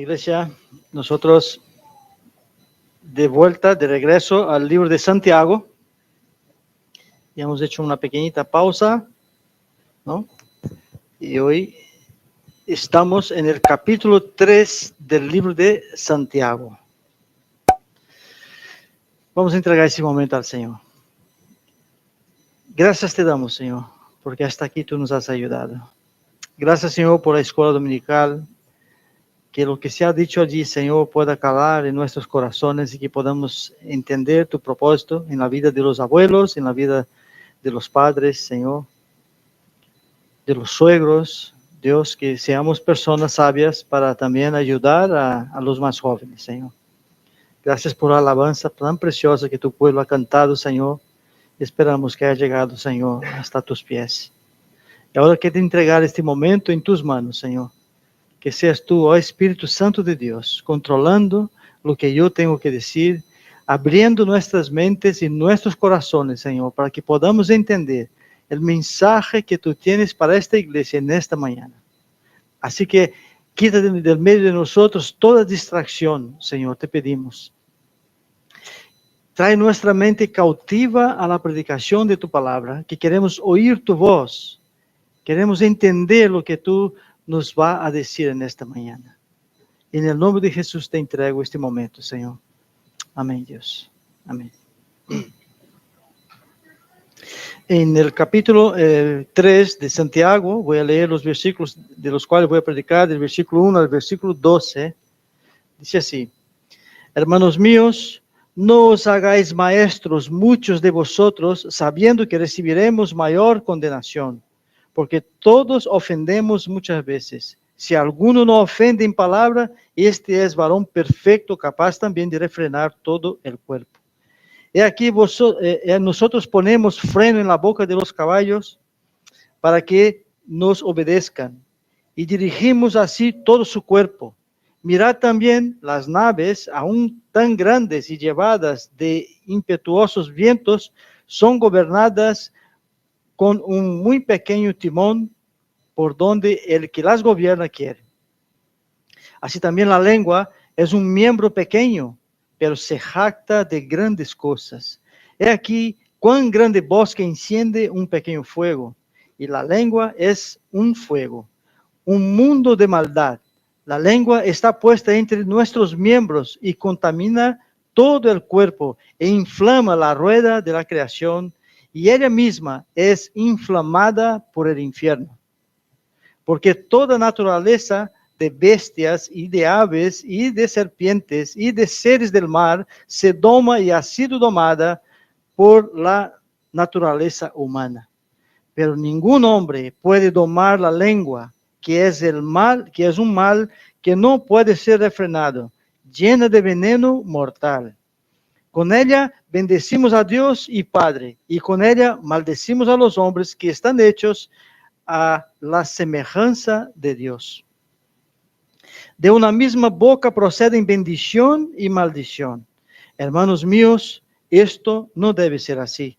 Iglesia, nosotros de vuelta, de regreso al libro de Santiago. Ya hemos hecho una pequeñita pausa, ¿no? Y hoy estamos en el capítulo 3 del libro de Santiago. Vamos a entregar ese momento al Señor. Gracias te damos, Señor, porque hasta aquí tú nos has ayudado. Gracias, Señor, por la escuela dominical. Que lo que se ha dicho allí, Señor, pueda calar en nuestros corazones y que podamos entender tu propósito en la vida de los abuelos, en la vida de los padres, Señor, de los suegros. Dios, que seamos personas sabias para también ayudar a los más jóvenes, Señor. Gracias por la alabanza tan preciosa que tu pueblo ha cantado, Señor. Esperamos que haya llegado, Señor, hasta tus pies. Y ahora quiero entregar este momento en tus manos, Señor. Que seas tú, oh Espíritu Santo de Dios, controlando lo que yo tengo que decir, abriendo nuestras mentes y nuestros corazones, Señor, para que podamos entender el mensaje que tú tienes para esta iglesia en esta mañana. Así que quita del medio de nosotros toda distracción, Señor, te pedimos. Trae nuestra mente cautiva a la predicación de tu palabra, que queremos oír tu voz, queremos entender lo que tú nos va a decir en esta mañana. En el nombre de Jesús te entrego este momento, Señor. Amén, Dios. Amén. En el capítulo 3 de Santiago, voy a leer los versículos de los cuales voy a predicar, del versículo 1 al versículo 12. Dice así: Hermanos míos, no os hagáis maestros muchos de vosotros, sabiendo que recibiremos mayor condenación. Porque todos ofendemos muchas veces. Si alguno no ofende en palabra, este es varón perfecto, capaz también de refrenar todo el cuerpo. He aquí nosotros ponemos freno en la boca de los caballos para que nos obedezcan, y dirigimos así todo su cuerpo. Mirad también las naves, aún tan grandes y llevadas de impetuosos vientos, son gobernadas con un muy pequeño timón por donde el que las gobierna quiere. Así también la lengua es un miembro pequeño, pero se jacta de grandes cosas. He aquí cuán grande bosque enciende un pequeño fuego, y la lengua es un fuego, un mundo de maldad. La lengua está puesta entre nuestros miembros y contamina todo el cuerpo e inflama la rueda de la creación, y ella misma es inflamada por el infierno. Porque toda naturaleza de bestias y de aves y de serpientes y de seres del mar se doma y ha sido domada por la naturaleza humana. Pero ningún hombre puede domar la lengua, que es un mal que no puede ser refrenado, llena de veneno mortal. Con ella bendecimos a Dios y Padre, y con ella maldecimos a los hombres que están hechos a la semejanza de Dios. De una misma boca proceden bendición y maldición. Hermanos míos, esto no debe ser así.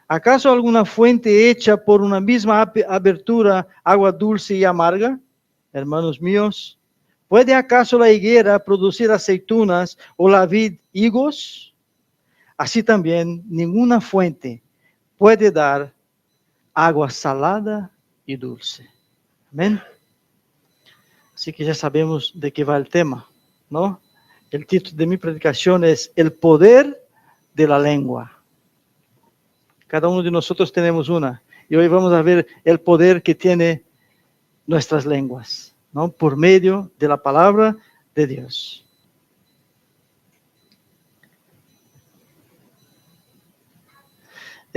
¿Acaso alguna fuente hecha por una misma abertura, agua dulce y amarga? Hermanos míos, ¿puede acaso la higuera producir aceitunas o la vid higos? Así también ninguna fuente puede dar agua salada y dulce. Amén. Así que ya sabemos de qué va el tema, ¿no? El título de mi predicación es El poder de la lengua. Cada uno de nosotros tenemos una. Y hoy vamos a ver el poder que tiene nuestras lenguas, ¿no? Por medio de la palabra de Dios.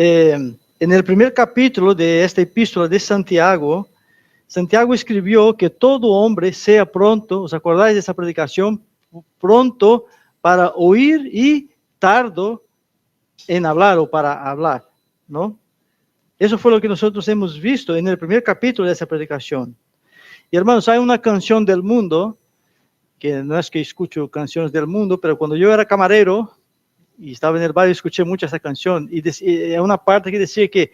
En el primer capítulo de esta epístola de Santiago, Santiago escribió que todo hombre sea pronto, ¿os acordáis de esa predicación? Pronto para oír y tardo en hablar o para hablar, ¿no? Eso fue lo que nosotros hemos visto en el primer capítulo de esa predicación. Y hermanos, hay una canción del mundo, que no es que escucho canciones del mundo, pero cuando yo era camarero y estaba en el barrio, escuché mucho esa canción, y hay una parte que decía que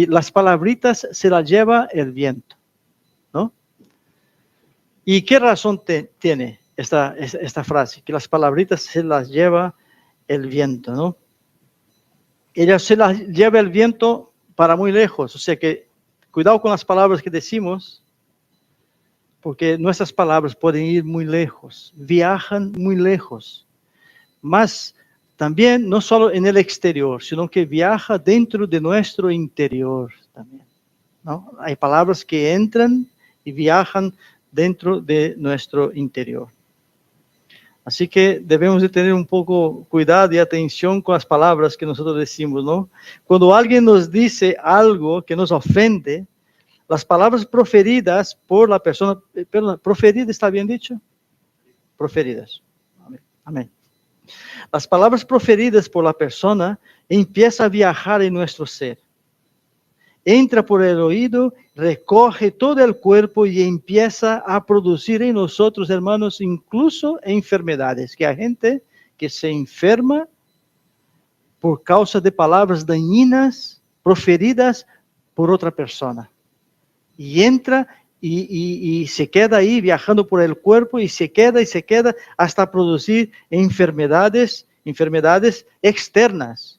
las palabritas se las lleva el viento, ¿no? ¿Y qué razón tiene? esta frase, que las palabritas se las lleva el viento, ¿no? Ella se las lleva el viento para muy lejos, o sea que cuidado con las palabras que decimos, porque nuestras palabras pueden ir muy lejos, viajan muy lejos, más también no solo en el exterior, sino que viaja dentro de nuestro interior también, ¿no? Hay palabras que entran y viajan dentro de nuestro interior. Así que debemos de tener un poco cuidado y atención con las palabras que nosotros decimos, ¿no? Cuando alguien nos dice algo que nos ofende, las palabras proferidas por la persona, perdón, ¿proferidas está bien dicho? Proferidas. Amén. Amén. Las palabras proferidas por la persona empiezan a viajar en nuestro ser. Entra por el oído, recoge todo el cuerpo y empieza a producir en nosotros, hermanos, incluso enfermedades. Que hay gente que se enferma por causa de palabras dañinas proferidas por otra persona. Y entra y se queda ahí viajando por el cuerpo y se queda hasta producir enfermedades externas.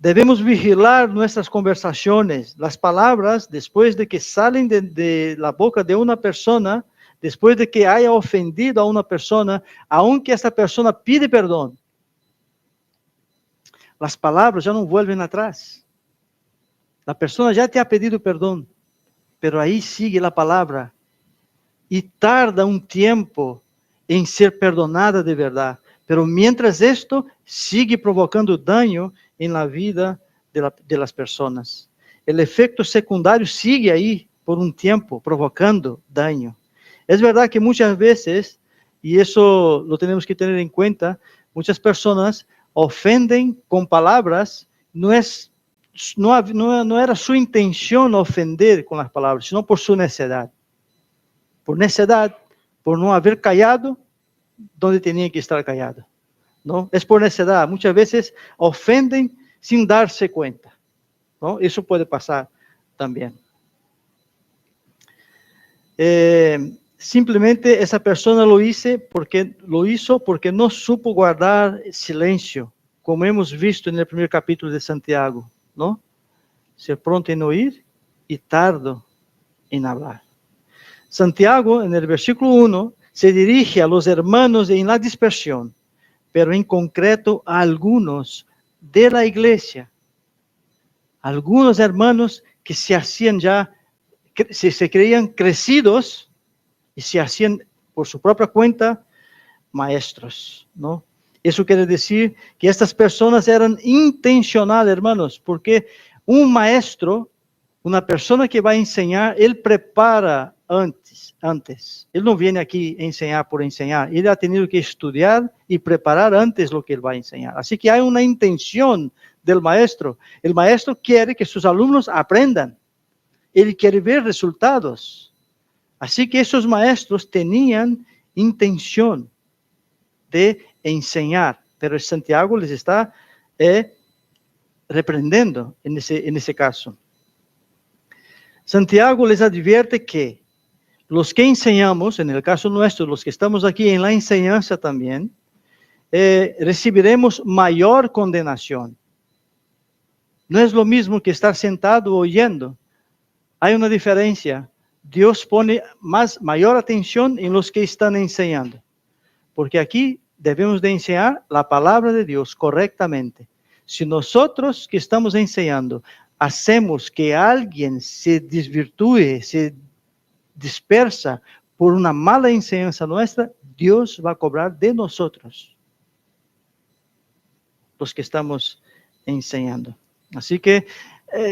Debemos vigilar nuestras conversaciones, las palabras, después de que salen de la boca de una persona, después de que haya ofendido a una persona, aunque esta persona pide perdón. Las palabras ya no vuelven atrás. La persona ya te ha pedido perdón, pero ahí sigue la palabra y tarda un tiempo en ser perdonada de verdad. Pero mientras esto sigue provocando daño en la vida de las personas. El efecto secundario sigue ahí por un tiempo, provocando daño. Es verdad que muchas veces, y eso lo tenemos que tener en cuenta, muchas personas ofenden con palabras, no era su intención ofender con las palabras, sino por su necedad. Por necedad, por no haber callado donde tenía que estar callado, ¿no? Es por necedad. Muchas veces ofenden sin darse cuenta, ¿no? Eso puede pasar también. Simplemente esa persona lo hizo porque no supo guardar silencio, como hemos visto en el primer capítulo de Santiago, ¿no? Ser pronto en oír y tardo en hablar. Santiago, en el versículo 1, se dirige a los hermanos en la dispersión, pero en concreto a algunos de la iglesia. Algunos hermanos que se hacían ya, se creían crecidos y se hacían por su propia cuenta maestros, ¿no? Eso quiere decir que estas personas eran intencionales, hermanos, porque un maestro, una persona que va a enseñar, él prepara antes. Él no viene aquí a enseñar por enseñar. Él ha tenido que estudiar y preparar antes lo que él va a enseñar. Así que hay una intención del maestro. El maestro quiere que sus alumnos aprendan. Él quiere ver resultados. Así que esos maestros tenían intención de enseñar. Pero Santiago les está reprendiendo en ese caso. Santiago les advierte que los que enseñamos, en el caso nuestro, los que estamos aquí en la enseñanza también, recibiremos mayor condenación. No es lo mismo que estar sentado oyendo. Hay una diferencia. Dios pone mayor atención en los que están enseñando. Porque aquí debemos de enseñar la palabra de Dios correctamente. Si nosotros que estamos enseñando hacemos que alguien se desvirtúe, se dispersa por una mala enseñanza nuestra, Dios va a cobrar de nosotros, los que estamos enseñando. Así que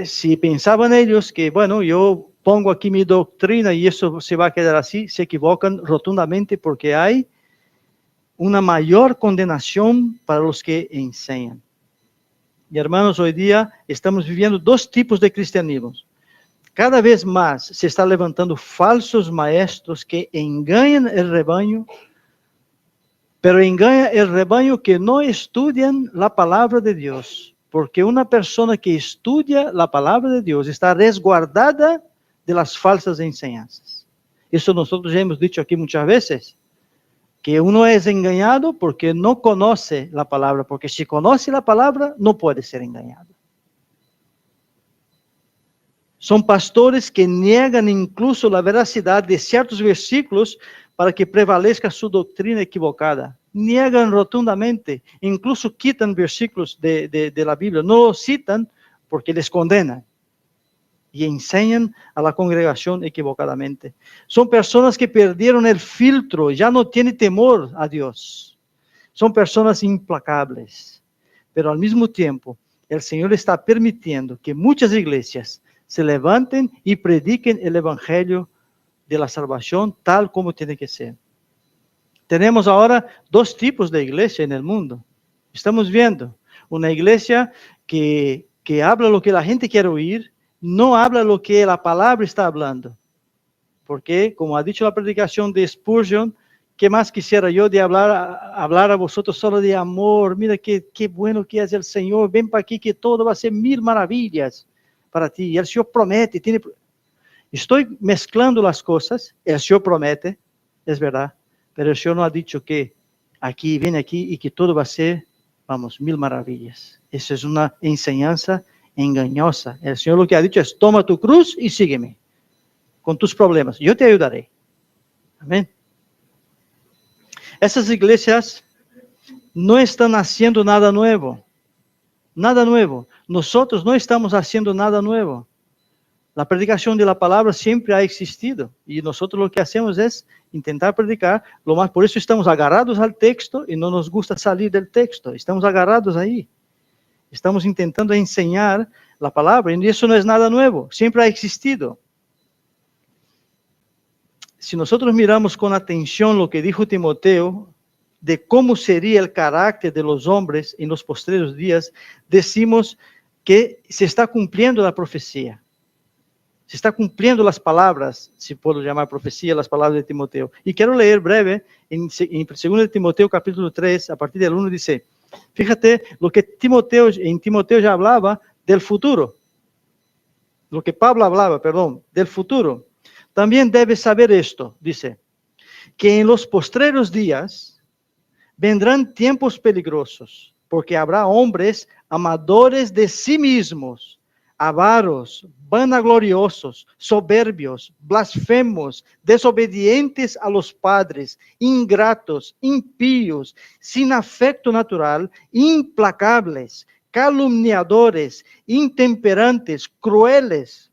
si pensaban ellos que, bueno, yo pongo aquí mi doctrina y eso se va a quedar así, se equivocan rotundamente, porque hay una mayor condenación para los que enseñan. Y hermanos, hoy día estamos viviendo dos tipos de cristianismo. Cada vez más se está levantando falsos maestros que engañan el rebaño, pero engañan el rebaño que no estudian la palabra de Dios. Porque una persona que estudia la palabra de Dios está resguardada de las falsas enseñanzas. Eso nosotros ya hemos dicho aquí muchas veces, que uno es engañado porque no conoce la palabra, porque si conoce la palabra, no puede ser engañado. Son pastores que niegan incluso la veracidad de ciertos versículos para que prevalezca su doctrina equivocada. Niegan rotundamente, incluso quitan versículos de la Biblia, no los citan porque les condenan y enseñan a la congregación equivocadamente. Son personas que perdieron el filtro, ya no tienen temor a Dios. Son personas implacables, pero al mismo tiempo el Señor está permitiendo que muchas iglesias se levanten y prediquen el evangelio de la salvación tal como tiene que ser. Tenemos ahora dos tipos de iglesia en el mundo. Estamos viendo una iglesia que habla lo que la gente quiere oír, no habla lo que la palabra está hablando. Porque, como ha dicho la predicación de Spurgeon, ¿qué más quisiera yo de hablar a vosotros solo de amor? Mira qué bueno que es el Señor, ven para aquí que todo va a ser 1000 maravillas para ti. Y el Señor promete, estoy mezclando las cosas, el Señor promete, es verdad, pero el Señor no ha dicho que viene aquí y que todo va a ser, 1000 maravillas. Esa es una enseñanza engañosa. El Señor lo que ha dicho es, toma tu cruz y sígueme con tus problemas, yo te ayudaré. Amén. Esas iglesias no están haciendo nada nuevo. Nada nuevo. Nosotros no estamos haciendo nada nuevo. La predicación de la palabra siempre ha existido. Y nosotros lo que hacemos es intentar predicar lo más. Por eso estamos agarrados al texto y no nos gusta salir del texto. Estamos agarrados ahí. Estamos intentando enseñar la palabra. Y eso no es nada nuevo. Siempre ha existido. Si nosotros miramos con atención lo que dijo Timoteo, de cómo sería el carácter de los hombres en los postreros días, decimos que se está cumpliendo la profecía. Se está cumpliendo las palabras, si puedo llamar profecía, las palabras de Timoteo. Y quiero leer breve, en 2 Timoteo capítulo 3, a partir del 1 dice, fíjate lo que en Timoteo ya hablaba del futuro. Lo que Pablo hablaba, del futuro. También debes saber esto, dice, que en los postreros días vendrán tiempos peligrosos, porque habrá hombres amadores de sí mismos, avaros, vanagloriosos, soberbios, blasfemos, desobedientes a los padres, ingratos, impíos, sin afecto natural, implacables, calumniadores, intemperantes, crueles,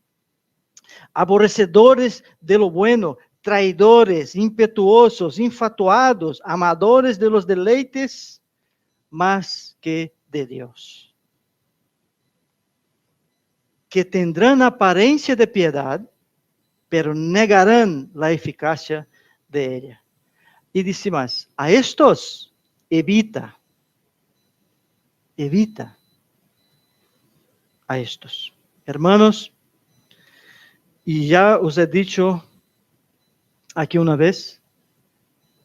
aborrecedores de lo bueno, traidores, impetuosos, infatuados, amadores de los deleites más que de Dios, que tendrán apariencia de piedad, pero negarán la eficacia de ella. Y dice más, a estos evita a estos. Hermanos, y ya os he dicho aquí una vez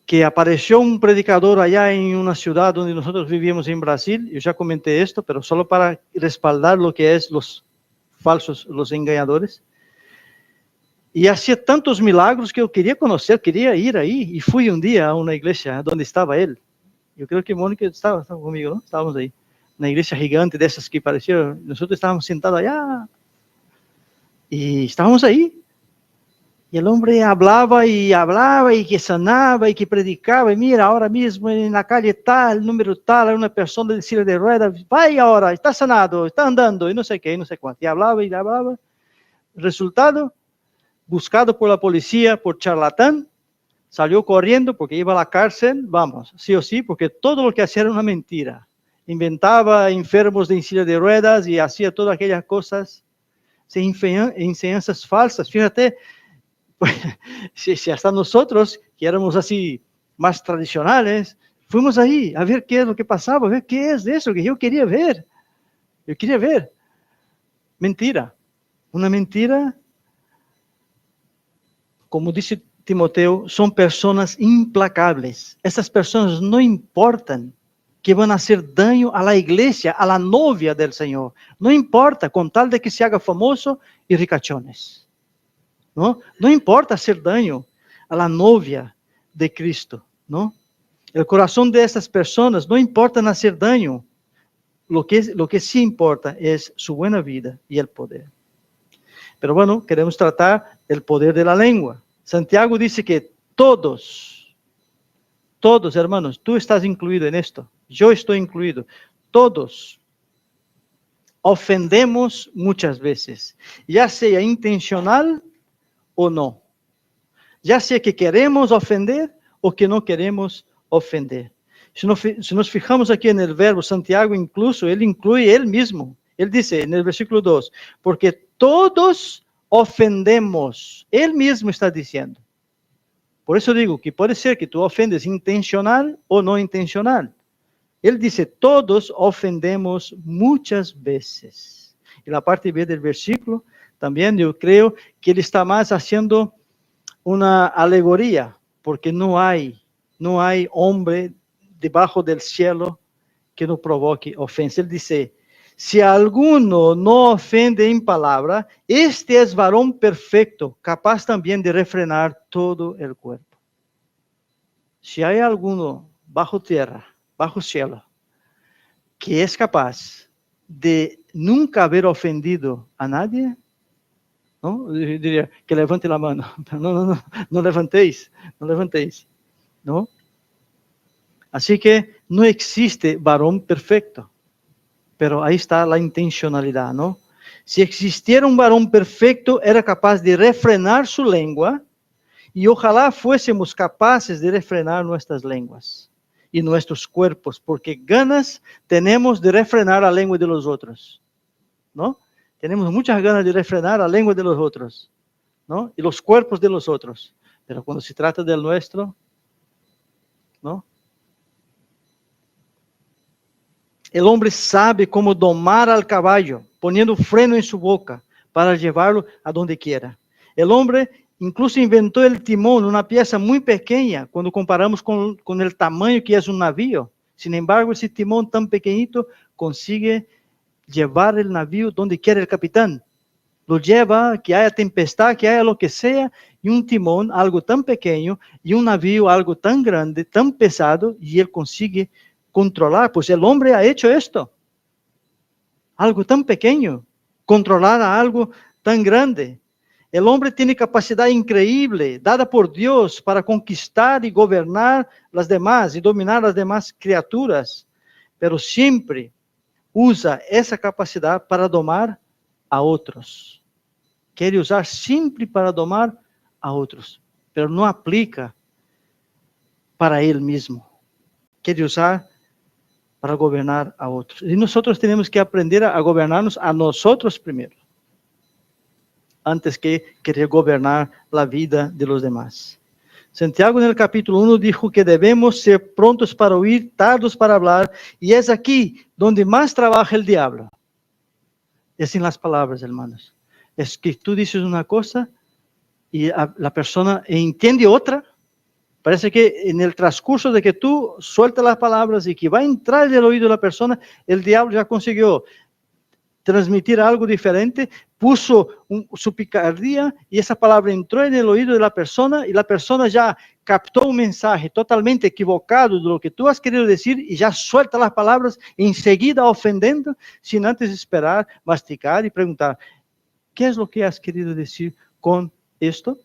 que apareció un predicador allá en una ciudad donde nosotros vivíamos en Brasil. Yo ya comenté esto, pero solo para respaldar lo que es los falsos, los engañadores. Y hacía tantos milagros que yo quería conocer, quería ir ahí. Y fui un día a una iglesia donde estaba él. Yo creo que Mónica estaba conmigo, ¿no? Estábamos ahí. Una iglesia gigante de esas que parecían, nosotros estábamos sentados allá. Y estábamos ahí. Y el hombre hablaba y que sanaba y que predicaba. Y mira, ahora mismo en la calle tal, número tal, hay una persona de silla de ruedas. Vaya ahora, está sanado, está andando y no sé qué, no sé cuánto. Y hablaba. Resultado, buscado por la policía por charlatán, salió corriendo porque iba a la cárcel, sí o sí, porque todo lo que hacía era una mentira. Inventaba enfermos de silla de ruedas y hacía todas aquellas cosas. Enseñanzas falsas. Fíjate, pues, si hasta nosotros, que éramos así más tradicionales, fuimos ahí a ver qué es lo que pasaba, a ver qué es de eso que yo quería ver. Mentira. Una mentira, como dice Timoteo, son personas implacables. Esas personas no importan que van a hacer daño a la iglesia, a la novia del Señor. No importa, con tal de que se haga famoso y ricachones. No importa hacer daño. a la novia de Cristo, ¿no? El corazón de estas personas no importa en hacer daño, lo que sí importa es su buena vida y el poder. Pero bueno, queremos tratar el poder de la lengua. Santiago dice que todos, hermanos, tú estás incluido en esto, yo estoy incluido, todos ofendemos muchas veces, ya sea intencional o no, ya sea que queremos ofender o que no queremos ofender. Si nos fijamos aquí en el verbo, Santiago incluso, él incluye él mismo. Él dice en el versículo 2, porque todos ofendemos. Él mismo está diciendo. Por eso digo que puede ser que tú ofendes intencional o no intencional. Él dice, todos ofendemos muchas veces. Y la parte B del versículo, también yo creo que él está más haciendo una alegoría, porque no hay hombre debajo del cielo que no provoque ofensa. Él dice, si alguno no ofende en palabra, este es varón perfecto, capaz también de refrenar todo el cuerpo. Si hay alguno bajo tierra, bajo cielo, que es capaz de nunca haber ofendido a nadie, ¿no? Yo diría que levante la mano. No levantéis, ¿no? Así que no existe varón perfecto, pero ahí está la intencionalidad, ¿no? Si existiera un varón perfecto, era capaz de refrenar su lengua, y ojalá fuésemos capaces de refrenar nuestras lenguas y nuestros cuerpos, porque ganas tenemos de refrenar la lengua de los otros, ¿no? Tenemos muchas ganas de refrenar la lengua de los otros, ¿no? Y los cuerpos de los otros, pero cuando se trata del nuestro, ¿no? El hombre sabe cómo domar al caballo, poniendo freno en su boca para llevarlo a donde quiera. El hombre incluso inventó el timón, una pieza muy pequeña, cuando comparamos con el tamaño que es un navío. Sin embargo, ese timón tan pequeñito consigue llevar el navío donde quiera el capitán. Lo lleva, que haya tempestad, que haya lo que sea, y un timón, algo tan pequeño, y un navío, algo tan grande, tan pesado, y él consigue controlar. Pues el hombre ha hecho esto. Algo tan pequeño, controlar a algo tan grande. El hombre tiene capacidad increíble, dada por Dios, para conquistar y gobernar las demás, y dominar las demás criaturas, pero siempre usa esa capacidad para domar a otros. Quiere usar siempre para domar a otros, pero no aplica para él mismo. Quiere usar para gobernar a otros. Y nosotros tenemos que aprender a gobernarnos a nosotros primero, antes que querer gobernar la vida de los demás. Santiago en el capítulo 1 dijo que debemos ser prontos para oír, tardos para hablar, y es aquí donde más trabaja el diablo. Es en las palabras, hermanos. Es que tú dices una cosa y la persona entiende otra. Parece que en el transcurso de que tú sueltas las palabras y que va a entrar en el oído de la persona, el diablo ya consiguió transmitir algo diferente, puso su picardía y esa palabra entró en el oído de la persona y la persona ya captó un mensaje totalmente equivocado de lo que tú has querido decir y ya suelta las palabras enseguida ofendiendo sin antes esperar, masticar y preguntar, ¿qué es lo que has querido decir con esto?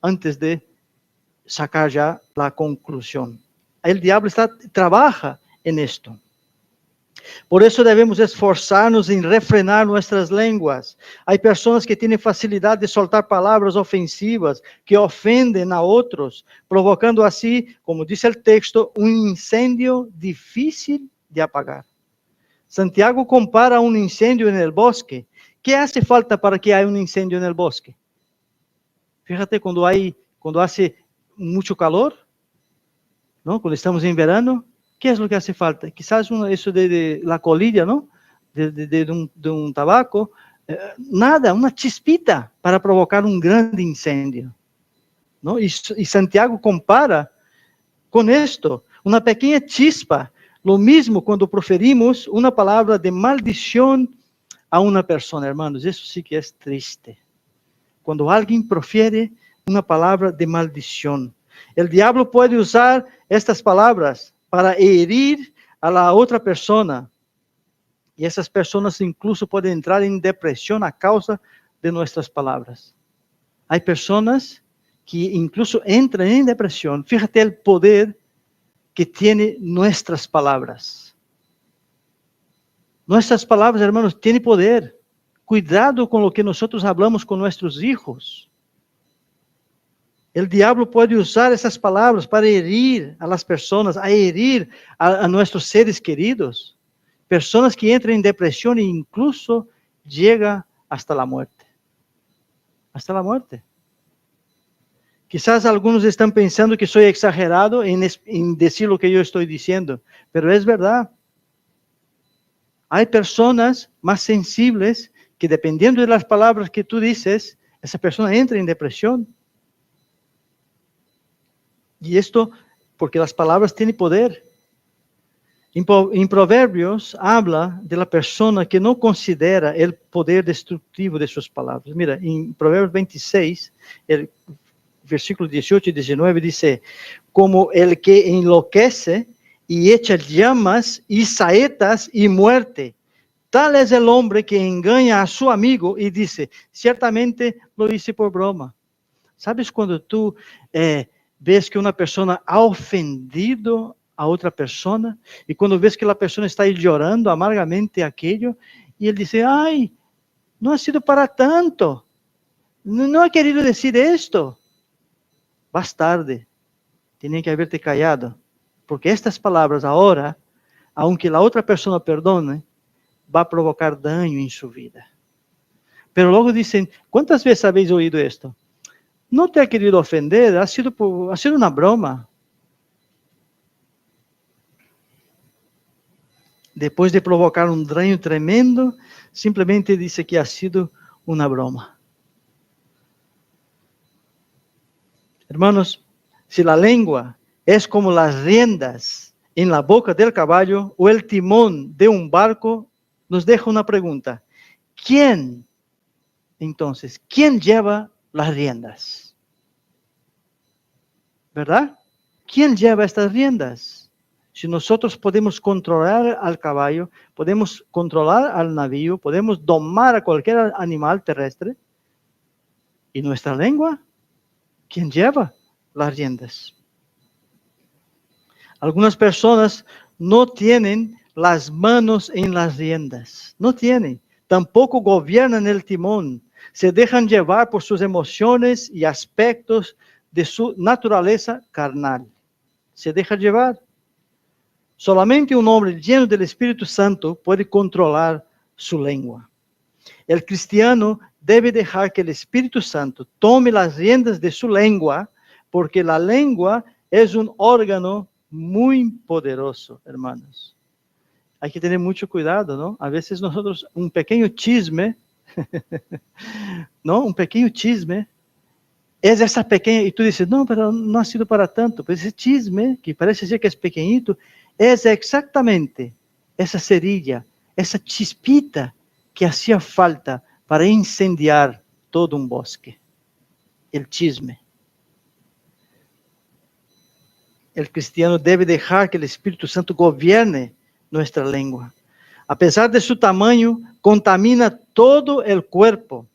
Antes de sacar ya la conclusión. El diablo trabaja en esto. Por eso debemos esforzarnos en refrenar nuestras lenguas. Hay personas que tienen facilidad de soltar palabras ofensivas, que ofenden a otros, provocando así, como dice el texto, un incendio difícil de apagar. Santiago compara un incendio en el bosque. ¿Qué hace falta para que haya un incendio en el bosque? Fíjate cuando hace mucho calor, ¿no? Cuando estamos en verano, ¿qué es lo que hace falta? Quizás eso de la colilla, ¿no? De un tabaco, nada, una chispita para provocar un grande incendio, ¿no? Y Santiago compara con esto, una pequeña chispa, lo mismo cuando proferimos una palabra de maldición a una persona, hermanos, eso sí que es triste. Cuando alguien profiere una palabra de maldición. El diablo puede usar estas palabras para herir a la otra persona. Y esas personas incluso pueden entrar en depresión a causa de nuestras palabras. Hay personas que incluso entran en depresión. Fíjate el poder que tiene nuestras palabras. Nuestras palabras, hermanos, tienen poder. Cuidado con lo que nosotros hablamos con nuestros hijos. El diablo puede usar esas palabras para herir a las personas, a herir a nuestros seres queridos. Personas que entran en depresión e incluso llega hasta la muerte. Hasta la muerte. Quizás algunos están pensando que soy exagerado en decir lo que yo estoy diciendo, pero es verdad. Hay personas más sensibles que dependiendo de las palabras que tú dices, esa persona entra en depresión. Y esto porque las palabras tienen poder. En Proverbios habla de la persona que no considera el poder destructivo de sus palabras. Mira, en Proverbios 26, el versículo 18 y 19 dice, como el que enloquece y echa llamas y saetas y muerte. Tal es el hombre que engaña a su amigo y dice, ciertamente lo hice por broma. ¿Sabes cuando tú ves que una persona ha ofendido a otra persona? Y cuando ves que la persona está ahí llorando amargamente aquello, y él dice, ay, no ha sido para tanto. No ha querido decir esto. Vas tarde. Tenía que haberte callado. Porque estas palabras ahora, aunque la otra persona perdone, va a provocar daño en su vida. Pero luego dicen, ¿cuántas veces habéis oído esto? No te ha querido ofender, ha sido una broma. Después de provocar un daño tremendo, simplemente dice que ha sido una broma. Hermanos, si la lengua es como las riendas en la boca del caballo o el timón de un barco, nos deja una pregunta. ¿Quién lleva las riendas? ¿Verdad? ¿Quién lleva estas riendas? Si nosotros podemos controlar al caballo, podemos controlar al navío, podemos domar a cualquier animal terrestre, ¿y nuestra lengua? ¿Quién lleva las riendas? Algunas personas no tienen las manos en las riendas, no tienen, tampoco gobiernan el timón, se dejan llevar por sus emociones y aspectos de su naturaleza carnal. Se deja llevar. Solamente un hombre lleno del Espíritu Santo puede controlar su lengua. El cristiano debe dejar que el Espíritu Santo tome las riendas de su lengua, porque la lengua es un órgano muy poderoso, hermanos. Hay que tener mucho cuidado, ¿no? A veces nosotros, un pequeño chisme, ¿no? Un pequeño chisme, es esa pequeña, y tú dices, no, pero no ha sido para tanto. Pero ese chisme, que parece ser que es pequeñito, es exactamente esa cerilla, esa chispita que hacía falta para incendiar todo un bosque. El chisme. El cristiano debe dejar que el Espíritu Santo gobierne nuestra lengua. A pesar de su tamaño, contamina todo el cuerpo.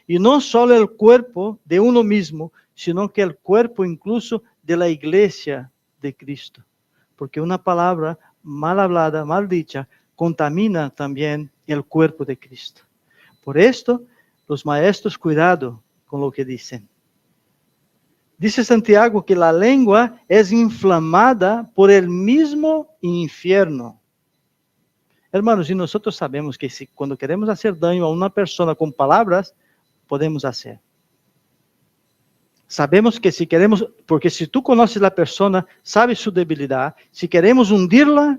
Y no solo el cuerpo de uno mismo, sino que el cuerpo incluso de la iglesia de Cristo. Porque una palabra mal hablada, mal dicha, contamina también el cuerpo de Cristo. Por esto, los maestros, cuidado con lo que dicen. Dice Santiago que la lengua es inflamada por el mismo infierno. Hermanos, y nosotros sabemos que cuando queremos hacer daño a una persona con palabras, podemos hacer. Sabemos que si queremos, porque si tú conoces a la persona, sabes su debilidad, si queremos hundirla,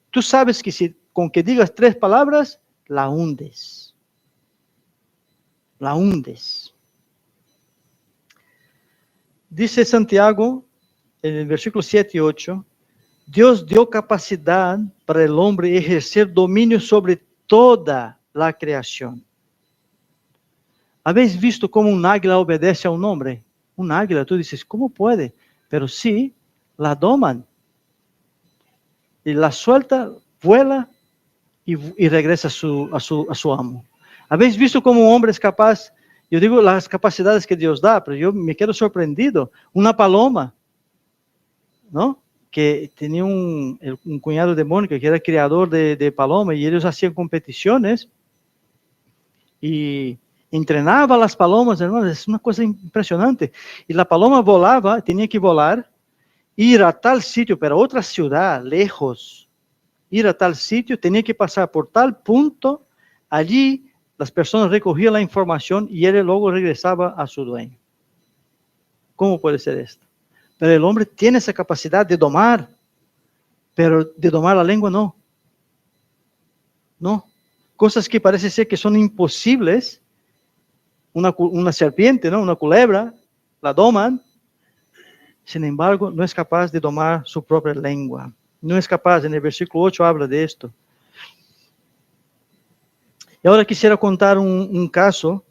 tú sabes que si con que digas 3 palabras, la hundes. La hundes. Dice Santiago, en el versículo 7 y 8, Dios dio capacidad para el hombre ejercer dominio sobre toda la creación. ¿Habéis visto cómo un águila obedece a un hombre? un águila. Tú dices, ¿cómo puede? Pero sí, la doman. Y la suelta, vuela y regresa a su amo. ¿Habéis visto cómo un hombre es capaz? Yo digo las capacidades que Dios da, pero yo me quedo sorprendido. Una paloma, ¿no? Que tenía un cuñado de Mónica, que era criador de paloma, y ellos hacían competiciones y entrenaba las palomas, hermanos, es una cosa impresionante. Y la paloma volaba, tenía que volar, ir a tal sitio, pero a otra ciudad, lejos, ir a tal sitio, tenía que pasar por tal punto, allí las personas recogían la información y él luego regresaba a su dueño. ¿Cómo puede ser esto? Pero el hombre tiene esa capacidad de domar, pero de domar la lengua no. No. Cosas que parece ser que son imposibles, una serpiente, ¿no? Una culebra, la doman, sin embargo, no es capaz de domar su propia lengua. No es capaz, en el versículo 8 habla de esto. Y ahora quisiera contar un caso,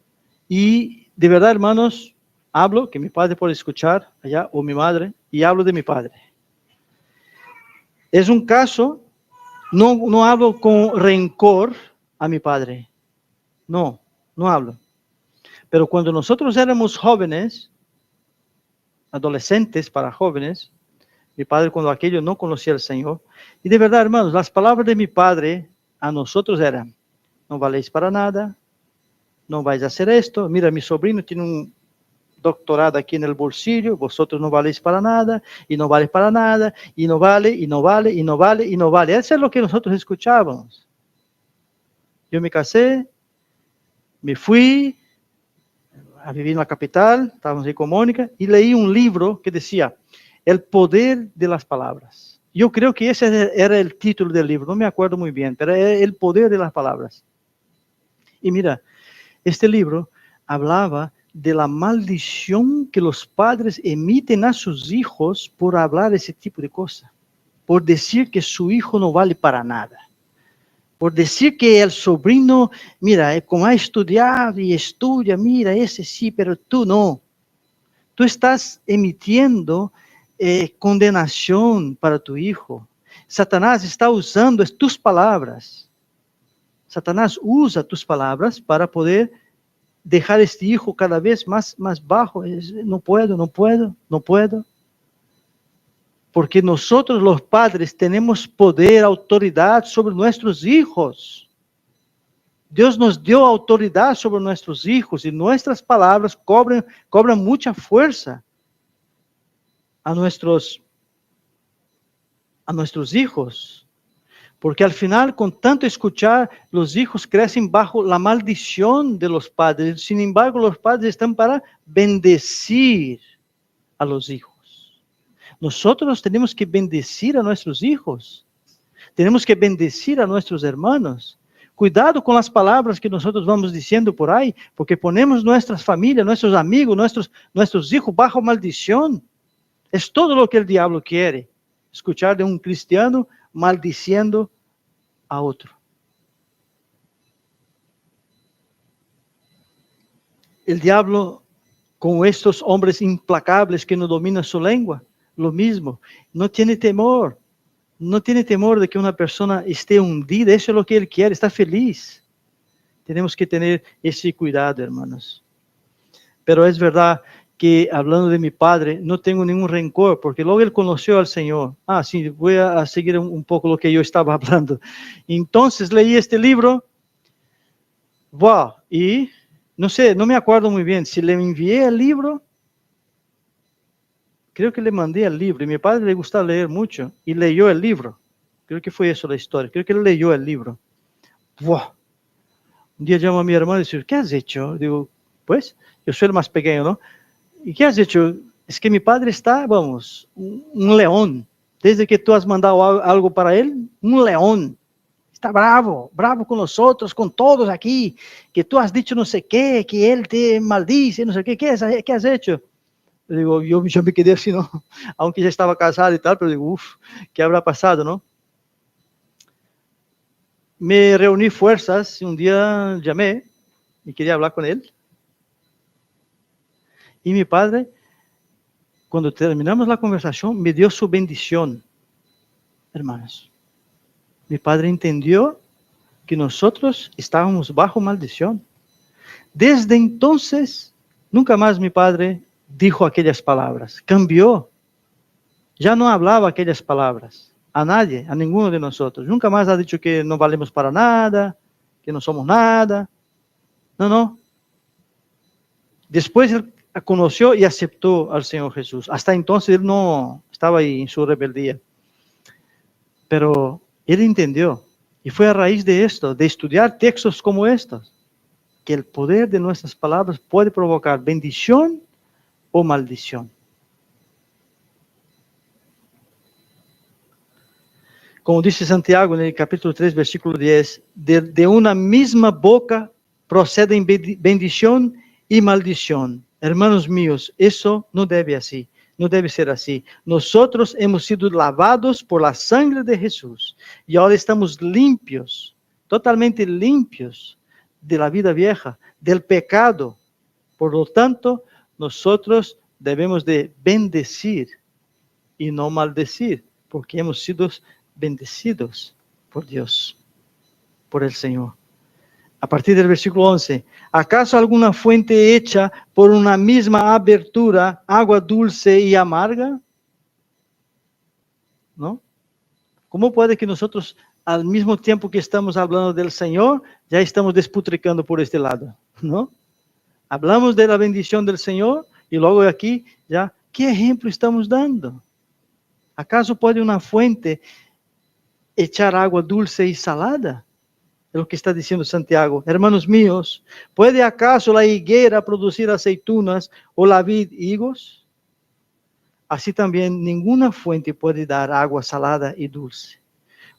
y de verdad, hermanos, hablo, que mi padre puede escuchar allá, o mi madre, y hablo de mi padre. Es un caso, no hablo con rencor a mi padre, no hablo. Pero cuando nosotros éramos jóvenes, adolescentes para jóvenes, mi padre cuando aquello no conocía al Señor, y de verdad, hermanos, las palabras de mi padre a nosotros eran, no valéis para nada, no vais a hacer esto, mira, mi sobrino tiene un doctorado aquí en el bolsillo, vosotros no valéis para nada, y no vale para nada, y no vale, y no vale, y no vale, y no vale. Eso es lo que nosotros escuchábamos. Yo me casé, me fui a vivir en la capital, estábamos ahí con Mónica, y leí un libro que decía, El poder de las palabras. Yo creo que ese era el título del libro, no me acuerdo muy bien, pero era El poder de las palabras. Y mira, este libro hablaba de la maldición que los padres emiten a sus hijos por hablar ese tipo de cosas, por decir que su hijo no vale para nada, por decir que el sobrino, mira, como ha estudiado y estudia, mira, ese sí, pero tú no. Tú estás emitiendo condenación para tu hijo. Satanás está usando tus palabras. Satanás usa tus palabras para poder dejar este hijo cada vez más bajo. No puedo. Porque nosotros los padres tenemos poder, autoridad sobre nuestros hijos. Dios nos dio autoridad sobre nuestros hijos y nuestras palabras cobran mucha fuerza a nuestros hijos. Porque al final, con tanto escuchar, los hijos crecen bajo la maldición de los padres. Sin embargo, los padres están para bendecir a los hijos. Nosotros tenemos que bendecir a nuestros hijos. Tenemos que bendecir a nuestros hermanos. Cuidado con las palabras que nosotros vamos diciendo por ahí, porque ponemos nuestras familias, nuestros amigos, nuestros hijos bajo maldición. Es todo lo que el diablo quiere. Escuchar de un cristiano maldiciendo a otro. El diablo, con estos hombres implacables que no dominan su lengua, lo mismo, no tiene temor de que una persona esté hundida, eso es lo que él quiere, está feliz. Tenemos que tener ese cuidado, hermanos. Pero es verdad que hablando de mi padre, no tengo ningún rencor, porque luego él conoció al Señor. Sí, voy a seguir un poco lo que yo estaba hablando. Entonces leí este libro, wow, y no sé, no me acuerdo muy bien si le envié el libro. Creo que le mandé el libro, y a mi padre le gusta leer mucho, y leyó el libro. Creo que fue eso la historia, creo que él leyó el libro. ¡Wow! Un día llamo a mi hermano y dice, ¿qué has hecho? Digo, pues, yo soy el más pequeño, ¿no? ¿Y qué has hecho? Es que mi padre está, vamos, un león. Desde que tú has mandado algo para él, un león. Está bravo con nosotros, con todos aquí, que tú has dicho no sé qué, que él te maldice, no sé qué, ¿qué has hecho? Le digo, yo me quedé así, ¿no? Aunque ya estaba casado y tal, pero digo, ¿qué habrá pasado, no? Me reuní fuerzas y un día llamé y quería hablar con él. Y mi padre cuando terminamos la conversación, me dio su bendición, hermanos. Mi padre entendió que nosotros estábamos bajo maldición. Desde entonces, nunca más mi padre dijo aquellas palabras. Cambió. Ya no hablaba aquellas palabras a nadie, a ninguno de nosotros. Nunca más ha dicho que no valemos para nada, que no somos nada. No, no. Después él conoció y aceptó al Señor Jesús. Hasta entonces él no estaba ahí en su rebeldía. Pero él entendió. Y fue a raíz de esto, de estudiar textos como estos, que el poder de nuestras palabras puede provocar bendición o maldición. Como dice Santiago en el capítulo 3, versículo 10, de una misma boca proceden bendición y maldición. Hermanos míos, eso no debe así, no debe ser así. Nosotros hemos sido lavados por la sangre de Jesús y ahora estamos limpios, totalmente limpios de la vida vieja, del pecado. Por lo tanto, nosotros debemos de bendecir y no maldecir, porque hemos sido bendecidos por Dios, por el Señor. A partir del versículo 11, ¿acaso alguna fuente hecha por una misma abertura, agua dulce y amarga? ¿No? ¿Cómo puede que nosotros, al mismo tiempo que estamos hablando del Señor, ya estamos desputricando por este lado? ¿No? Hablamos de la bendición del Señor y luego aquí ya, ¿qué ejemplo estamos dando? ¿Acaso puede una fuente echar agua dulce y salada? Es lo que está diciendo Santiago. Hermanos míos, ¿puede acaso la higuera producir aceitunas o la vid higos? Así también ninguna fuente puede dar agua salada y dulce.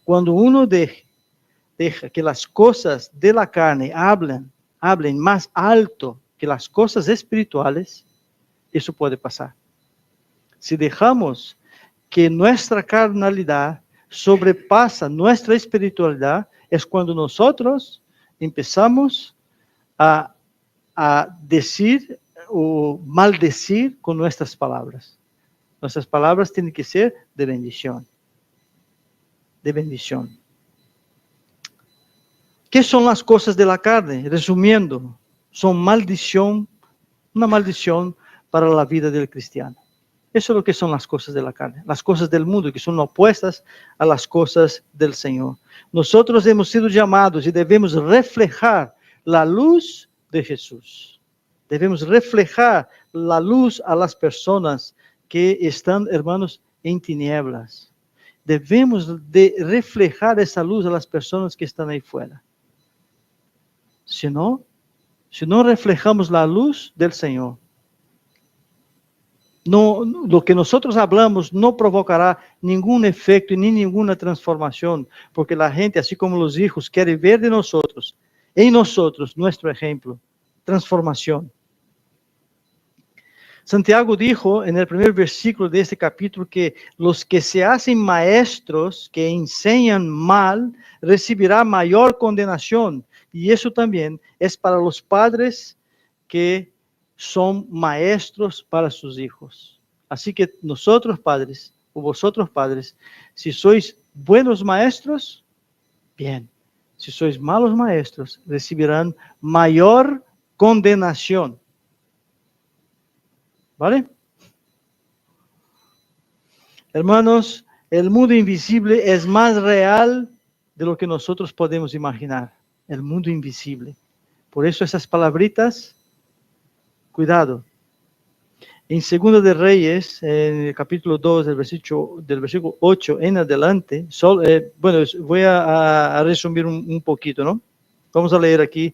Cuando uno deja que las cosas de la carne hablen más alto que las cosas espirituales, eso puede pasar. Si dejamos que nuestra carnalidad sobrepasa nuestra espiritualidad, es cuando nosotros empezamos a decir o maldecir con nuestras palabras. Nuestras palabras tienen que ser de bendición. De bendición. ¿Qué son las cosas de la carne? Resumiendo, son maldición, una maldición para la vida del cristiano. Eso es lo que son las cosas de la carne, las cosas del mundo, que son opuestas a las cosas del Señor. Nosotros hemos sido llamados y debemos reflejar la luz de Jesús. Debemos reflejar la luz a las personas que están, hermanos, en tinieblas. Debemos de reflejar esa luz a las personas que están ahí fuera. Si no reflejamos la luz del Señor, no, lo que nosotros hablamos no provocará ningún efecto ni ninguna transformación, porque la gente, así como los hijos, quiere ver de nosotros, en nosotros, nuestro ejemplo, transformación. Santiago dijo en el primer versículo de este capítulo que los que se hacen maestros, que enseñan mal, recibirán mayor condenación. Y eso también es para los padres que son maestros para sus hijos. Así que nosotros padres, o vosotros padres, si sois buenos maestros, bien. Si sois malos maestros, recibirán mayor condenación. ¿Vale? Hermanos, el mundo invisible es más real de lo que nosotros podemos imaginar. El mundo invisible. Por eso esas palabritas, cuidado. En 2 de Reyes, en el capítulo 2, del versículo 8 en adelante, voy a resumir un poquito, ¿no? Vamos a leer aquí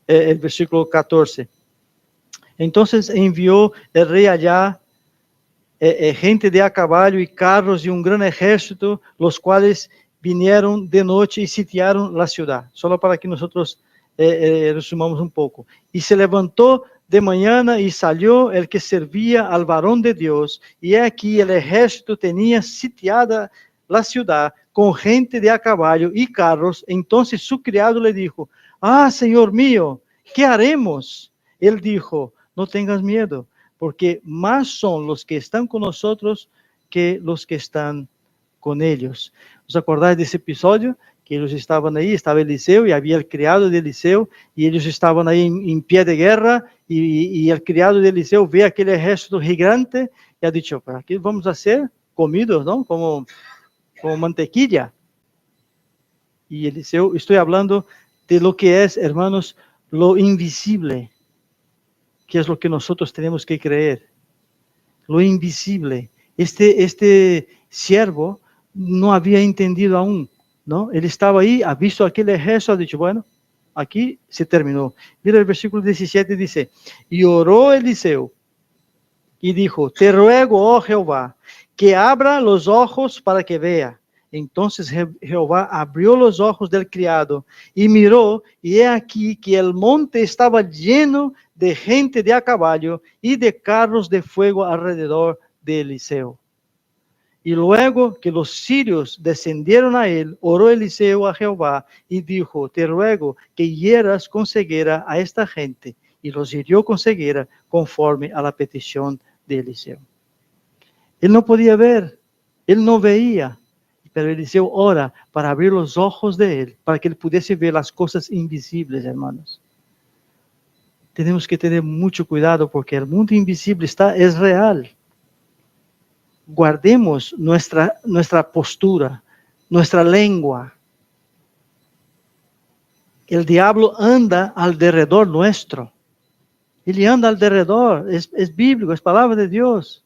el versículo 14. Entonces envió el rey allá gente de a caballo y carros y un gran ejército, los cuales vinieron de noche y sitiaron la ciudad. Solo para que nosotros resumamos un poco. Y se levantó de mañana y salió el que servía al varón de Dios, y aquí el ejército tenía sitiada la ciudad con gente de a caballo y carros. Entonces su criado le dijo: señor mío, ¿qué haremos? Él dijo: no tengas miedo, porque más son los que están con nosotros que los que están con ellos. ¿Os acordáis de ese episodio? Que ellos estaban ahí, estaba Eliseo y había el criado de Eliseo, y ellos estaban ahí en pie de guerra, y el criado de Eliseo ve aquel ejército gigante y ha dicho, ¿para qué vamos a hacer? Comidos, ¿no? Como mantequilla. Y Eliseo, estoy hablando de lo que es, hermanos, lo invisible, que es lo que nosotros tenemos que creer. Lo invisible. Este siervo no había entendido aún, ¿no? Él estaba ahí, ha visto aquel ejército, ha dicho, bueno, aquí se terminó. Mira el versículo 17, dice, y oró Eliseo y dijo, te ruego, oh Jehová, que abra los ojos para que vea. Entonces Jehová abrió los ojos del criado y miró, y he aquí que el monte estaba lleno de gente de a caballo y de carros de fuego alrededor de Eliseo. Y luego que los sirios descendieron a él, oró Eliseo a Jehová y dijo, te ruego que hieras con ceguera a esta gente. Y los hirió con ceguera conforme a la petición de Eliseo. Él no podía ver, él no veía, pero Eliseo ora para abrir los ojos de él, para que él pudiese ver las cosas invisibles, hermanos. Tenemos que tener mucho cuidado porque el mundo invisible es real. Guardemos nuestra postura, nuestra lengua. El diablo anda alrededor nuestro. Él anda alrededor, es bíblico, es palabra de Dios.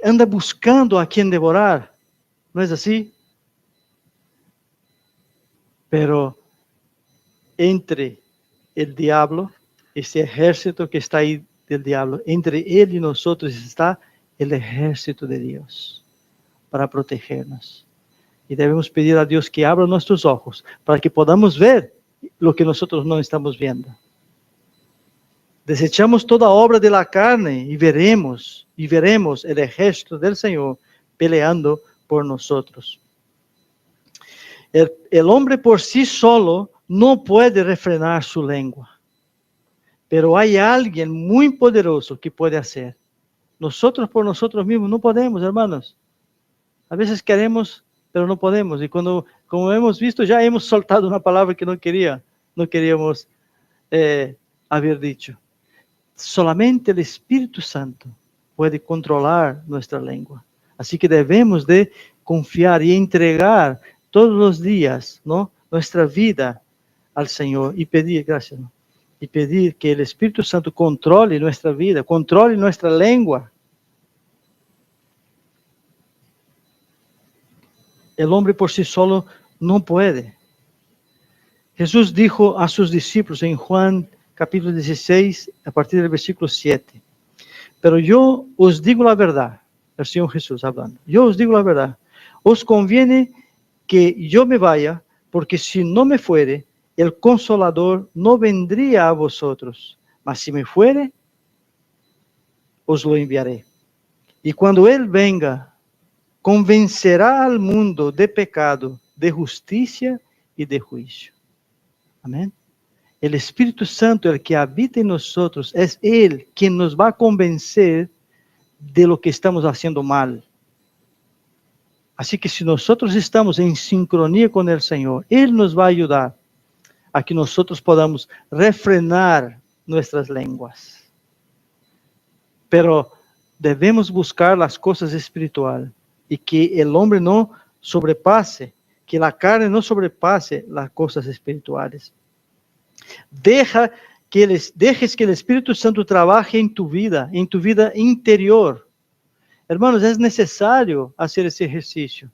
Anda buscando a quien devorar, ¿no es así? Pero entre el diablo, ese ejército que está ahí del diablo, entre él y nosotros está el ejército de Dios para protegernos. Y debemos pedir a Dios que abra nuestros ojos para que podamos ver lo que nosotros no estamos viendo. Desechamos toda obra de la carne y veremos el ejército del Señor peleando por nosotros. El hombre por sí solo no puede refrenar su lengua, pero hay alguien muy poderoso que puede hacer. Nosotros por nosotros mismos no podemos, hermanos. A veces queremos, pero no podemos. Y como hemos visto, ya hemos soltado una palabra que no queríamos haber dicho. Solamente el Espíritu Santo puede controlar nuestra lengua. Así que debemos de confiar y entregar todos los días, ¿no?, nuestra vida al Señor y pedir, gracias, ¿no?, y pedir que el Espíritu Santo controle nuestra vida, controle nuestra lengua. El hombre por sí solo no puede. Jesús dijo a sus discípulos en Juan capítulo 16, a partir del versículo 7. Pero yo os digo la verdad, el Señor Jesús hablando. Yo os digo la verdad. Os conviene que yo me vaya, porque si no me fuere, el Consolador no vendría a vosotros. Mas si me fuere, os lo enviaré. Y cuando Él venga, convencerá al mundo de pecado, de justicia y de juicio. Amén. El Espíritu Santo, el que habita en nosotros, es Él quien nos va a convencer de lo que estamos haciendo mal. Así que si nosotros estamos en sincronía con el Señor, Él nos va a ayudar a que nosotros podamos refrenar nuestras lenguas. Pero debemos buscar las cosas espirituales y que el hombre no sobrepase, que la carne no sobrepase las cosas espirituales. Dejes que el Espíritu Santo trabaje en tu vida interior. Hermanos, es necesario hacer ese ejercicio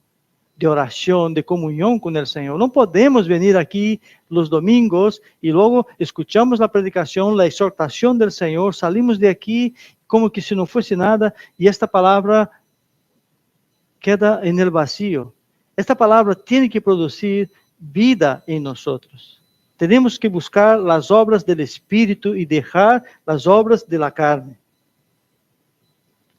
de oración, de comunión con el Señor. No podemos venir aquí los domingos y luego escuchamos la predicación, la exhortación del Señor, salimos de aquí como que si no fuese nada y esta palabra queda en el vacío. Esta palabra tiene que producir vida en nosotros. Tenemos que buscar las obras del Espíritu y dejar las obras de la carne.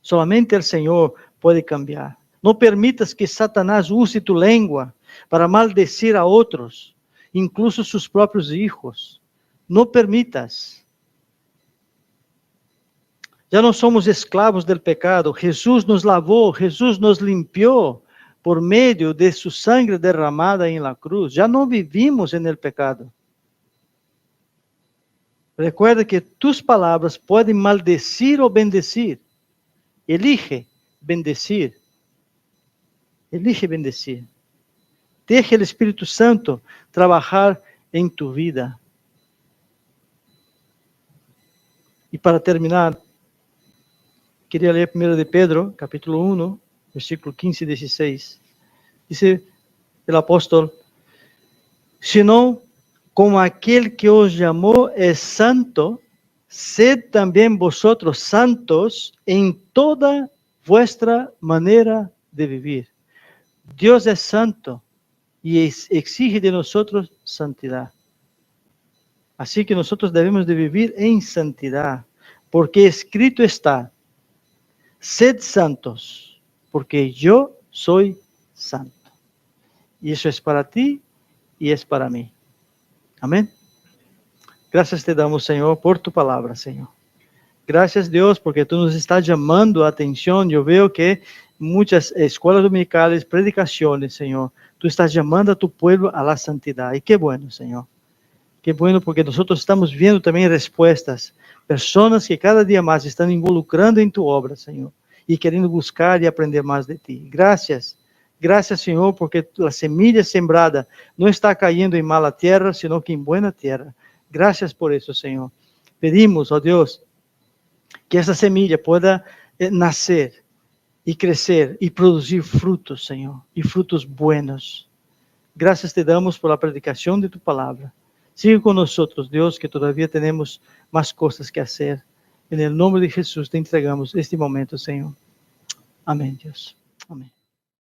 Solamente el Señor puede cambiar. No permitas que Satanás use tu lengua para maldecir a otros, incluso sus propios hijos. No permitas. Ya no somos esclavos del pecado. Jesús nos lavó, Jesús nos limpió por medio de su sangre derramada en la cruz. Ya no vivimos en el pecado. Recuerda que tus palabras pueden maldecir o bendecir. Elige bendecir. Elige bendecir. Deja el Espíritu Santo trabajar en tu vida. Y para terminar, quería leer primero de Pedro, capítulo 1, versículo 15 y 16. Dice el apóstol: sino como aquel que os llamó es santo, sed también vosotros santos en toda vuestra manera de vivir. Dios es santo y exige de nosotros santidad. Así que nosotros debemos de vivir en santidad, porque escrito está: sed santos, porque yo soy santo. Y eso es para ti y es para mí. Amén. Gracias te damos, Señor, por tu palabra, Señor. Gracias, Dios, porque tú nos estás llamando a atención. Yo veo que muchas escuelas dominicales, predicaciones, Señor, tú estás llamando a tu pueblo a la santidad. Y qué bueno, Señor. Qué bueno, porque nosotros estamos viendo también respuestas. Personas que cada día más están involucrando en tu obra, Señor, y queriendo buscar y aprender más de ti. Gracias. Gracias, Señor, porque la semilla sembrada no está cayendo en mala tierra, sino que en buena tierra. Gracias por eso, Señor. Pedimos, oh Dios, que esa semilla pueda nacer y crecer y producir frutos, Señor, y frutos buenos. Gracias te damos por la predicación de tu palabra. Sigue con nosotros, Dios, que todavía tenemos más cosas que hacer. En el nombre de Jesús te entregamos este momento, Señor. Amén, Dios. Amén.